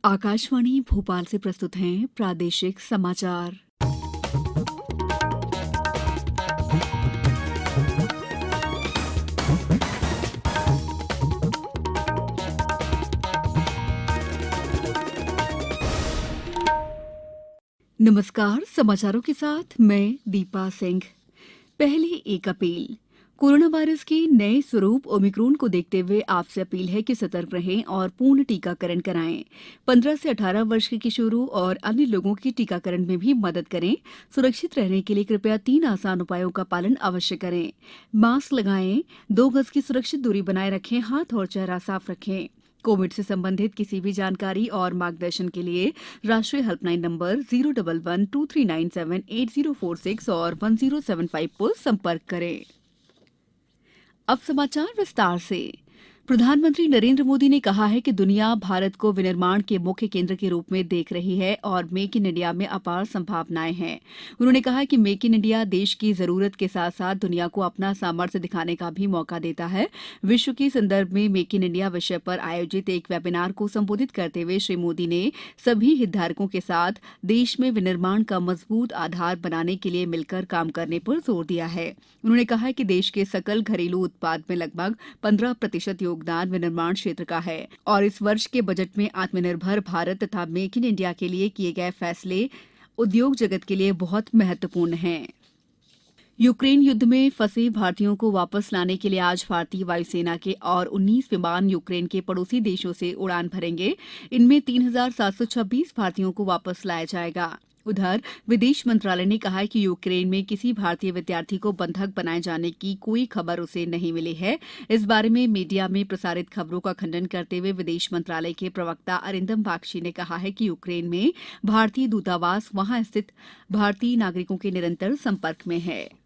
आकाशवाणी भोपाल से प्रस्तुत हैं प्रादेशिक समाचार। नमस्कार, समाचारों के साथ मैं दीपा सिंह। पहली एक अपील। कोरोना वायरस के नए स्वरूप ओमिक्रॉन को देखते हुए आपसे अपील है कि सतर्क रहें और पूर्ण टीकाकरण कराएं। 15 से 18 वर्ष के किशोरों और अन्य लोगों की टीकाकरण में भी मदद करें। सुरक्षित रहने के लिए कृपया 3 आसान उपायों का पालन अवश्य करें। मास्क लगाएं, 2 गज की सुरक्षित दूरी बनाए रखें, हाथ और चेहरा साफ रखें। कोविड से संबंधित किसी भी जानकारी और मार्गदर्शन के लिए राष्ट्रीय हेल्पलाइन नंबर 011-2397-8046 और 1075 पर संपर्क करें। अब समाचार विस्तार से। प्रधानमंत्री नरेंद्र मोदी ने कहा है कि दुनिया भारत को विनिर्माण के मुख्य केंद्र के रूप में देख रही है और मेक इन इंडिया में अपार संभावनाएं हैं। उन्होंने कहा कि मेक इन इंडिया देश की जरूरत के साथ साथ दुनिया को अपना सामर्थ्य दिखाने का भी मौका देता है। विश्व के संदर्भ में मेक इन इंडिया विषय पर आयोजित एक वेबिनार को संबोधित करते हुए श्री मोदी ने सभी हितधारकों के साथ देश में विनिर्माण का मजबूत आधार बनाने के लिए मिलकर काम करने पर जोर दिया है। उन्होंने कहा कि देश के सकल घरेलू उत्पाद में लगभग 15% योगदान विनिर्माण क्षेत्र का है और इस वर्ष के बजट में आत्मनिर्भर भारत तथा मेक इन इंडिया के लिए किए गए फैसले उद्योग जगत के लिए बहुत महत्वपूर्ण हैं। यूक्रेन युद्ध में फंसे भारतीयों को वापस लाने के लिए आज भारतीय वायुसेना के और 19 विमान यूक्रेन के पड़ोसी देशों से उड़ान भरेंगे। इनमें 3,726 भारतीयों को वापस लाया जाएगा। उधर विदेश मंत्रालय ने कहा है कि यूक्रेन में किसी भारतीय विद्यार्थी को बंधक बनाए जाने की कोई खबर उसे नहीं मिली है। इस बारे में मीडिया में प्रसारित खबरों का खंडन करते हुए विदेश मंत्रालय के प्रवक्ता अरिंदम बागची ने कहा है कि यूक्रेन में भारतीय दूतावास वहां स्थित भारतीय नागरिकों के निरंतर संपर्क में है।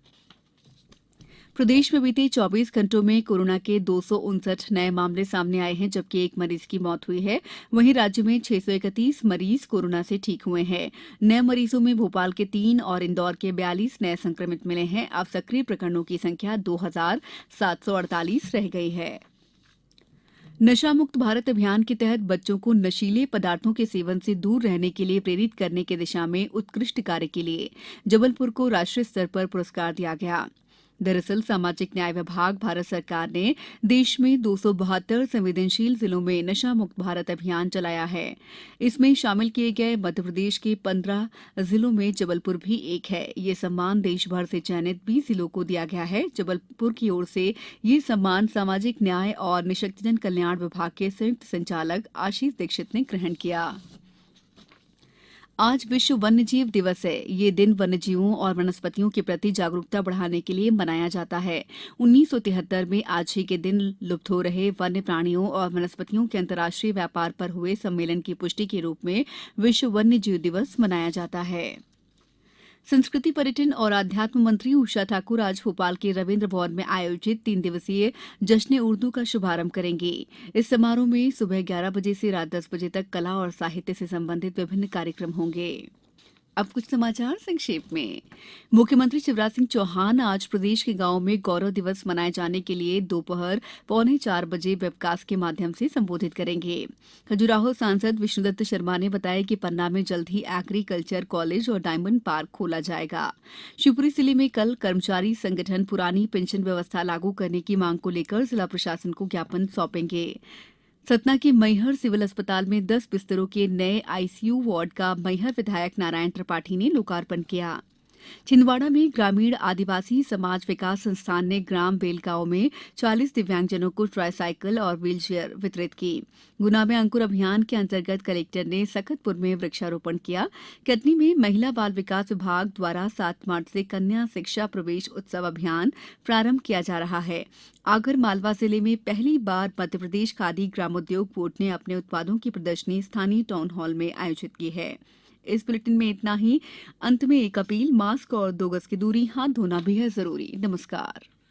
प्रदेश में बीते 24 घंटों में कोरोना के 259 नए मामले सामने आए हैं, जबकि एक मरीज की मौत हुई है। वहीं राज्य में 631 मरीज कोरोना से ठीक हुए हैं। नए मरीजों में भोपाल के 3 और इंदौर के 42 नए संक्रमित मिले हैं। अब सक्रिय प्रकरणों की संख्या 2,748 रह गई है। नशा मुक्त भारत अभियान के तहत बच्चों को नशीले पदार्थों के सेवन से दूर रहने के लिए प्रेरित करने की दिशा में उत्कृष्ट कार्य के लिए जबलपुर को राष्ट्रीय स्तर पर पुरस्कार दिया गया। दरअसल सामाजिक न्याय विभाग भारत सरकार ने देश में 272 संवेदनशील जिलों में नशा मुक्त भारत अभियान चलाया है। इसमें शामिल किए गए मध्य प्रदेश के 15 जिलों में जबलपुर भी एक है। ये सम्मान देश भर से चयनित 20 जिलों को दिया गया है। जबलपुर की ओर से ये सम्मान सामाजिक न्याय और निःशक्तजन कल्याण विभाग के संयुक्त संचालक आशीष दीक्षित ने ग्रहण किया। आज विश्व वन्यजीव दिवस है। ये दिन वन्यजीवों और वनस्पतियों के प्रति जागरूकता बढ़ाने के लिए मनाया जाता है। 1973 में आज ही के दिन लुप्त हो रहे वन्य प्राणियों और वनस्पतियों के अंतर्राष्ट्रीय व्यापार पर हुए सम्मेलन की पुष्टि के रूप में विश्व वन्यजीव दिवस मनाया जाता है। संस्कृति पर्यटन और आध्यात्म मंत्री उषा ठाकुर आज भोपाल के रविन्द्र भवन में आयोजित 3 दिवसीय जश्न उर्दू का शुभारंभ करेंगी। इस समारोह में सुबह 11 बजे से रात 10 बजे तक कला और साहित्य से संबंधित विभिन्न कार्यक्रम होंगे। अब कुछ समाचार संक्षेप में। मुख्यमंत्री शिवराज सिंह चौहान आज प्रदेश के गांवों में गौरव दिवस मनाए जाने के लिए दोपहर 3:45 बजे वेबकास्ट के माध्यम से संबोधित करेंगे। खजुराहो सांसद विष्णुदत्त शर्मा ने बताया कि पन्ना में जल्द ही एग्रीकल्चर कॉलेज और डायमंड पार्क खोला जाएगा। शिवपुरी जिले में कल कर्मचारी संगठन पुरानी पेंशन व्यवस्था लागू करने की मांग को लेकर जिला प्रशासन को ज्ञापन सौंपेंगे। सतना के मैहर सिविल अस्पताल में 10 बिस्तरों के नए आईसीयू वार्ड का मैहर विधायक नारायण त्रिपाठी ने लोकार्पण किया। छिंदवाड़ा में ग्रामीण आदिवासी समाज विकास संस्थान ने ग्राम बेलगांव में 40 दिव्यांगजनों को ट्राईसाइकिल और व्हीलचेयर वितरित की। गुना में अंकुर अभियान के अंतर्गत कलेक्टर ने सखतपुर में वृक्षारोपण किया। कटनी में महिला बाल विकास विभाग द्वारा 7 मार्च से कन्या शिक्षा प्रवेश उत्सव अभियान प्रारंभ किया जा रहा है। आगर मालवा जिले में पहली बार मध्यप्रदेश खादी ग्रामोद्योग बोर्ड ने अपने उत्पादों की प्रदर्शनी स्थानीय टाउन हॉल में आयोजित की है। इस बुलेटिन में इतना ही। अंत में एक अपील, मास्क और 2 गज की दूरी, हाथ धोना भी है जरूरी। नमस्कार।